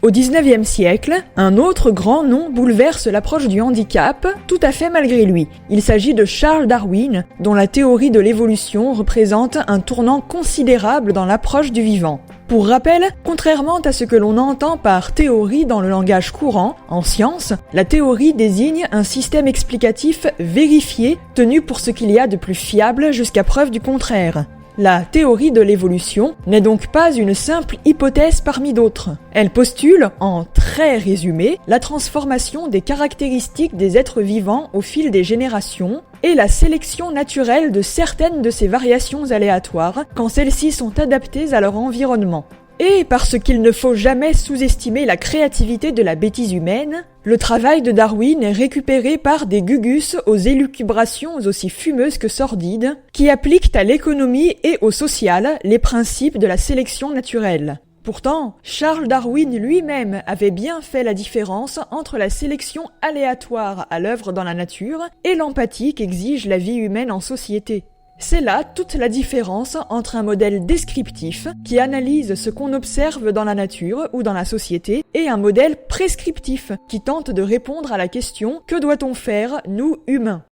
Au XIXe siècle, un autre grand nom bouleverse l'approche du handicap, tout à fait malgré lui. Il s'agit de Charles Darwin, dont la théorie de l'évolution représente un tournant considérable dans l'approche du vivant. Pour rappel, contrairement à ce que l'on entend par théorie dans le langage courant, en science, la théorie désigne un système explicatif vérifié, tenu pour ce qu'il y a de plus fiable jusqu'à preuve du contraire. La théorie de l'évolution n'est donc pas une simple hypothèse parmi d'autres. Elle postule, en très résumé, la transformation des caractéristiques des êtres vivants au fil des générations et la sélection naturelle de certaines de ces variations aléatoires quand celles-ci sont adaptées à leur environnement. Et parce qu'il ne faut jamais sous-estimer la créativité de la bêtise humaine, le travail de Darwin est récupéré par des gugus aux élucubrations aussi fumeuses que sordides, qui appliquent à l'économie et au social les principes de la sélection naturelle. Pourtant, Charles Darwin lui-même avait bien fait la différence entre la sélection aléatoire à l'œuvre dans la nature et l'empathie qu'exige la vie humaine en société. C'est là toute la différence entre un modèle descriptif qui analyse ce qu'on observe dans la nature ou dans la société et un modèle prescriptif qui tente de répondre à la question « Que doit-on faire, nous, humains ?»